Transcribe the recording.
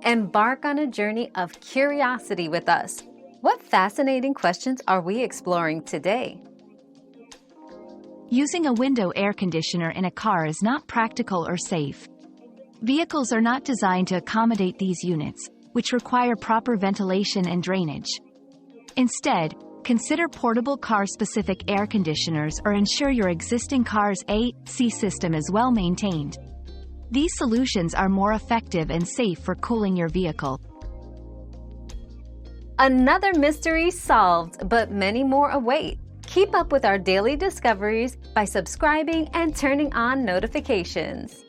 Embark on a journey of curiosity with us. What fascinating questions are we exploring today? Using a window air conditioner in a car is not practical or safe. Vehicles are not designed to accommodate these units, which require proper ventilation and drainage. Instead, consider portable car-specific air conditioners or ensure your existing car's AC system is well maintained. These solutions are more effective and safe for cooling your vehicle. Another mystery solved, but many more await. Keep up with our daily discoveries by subscribing and turning on notifications.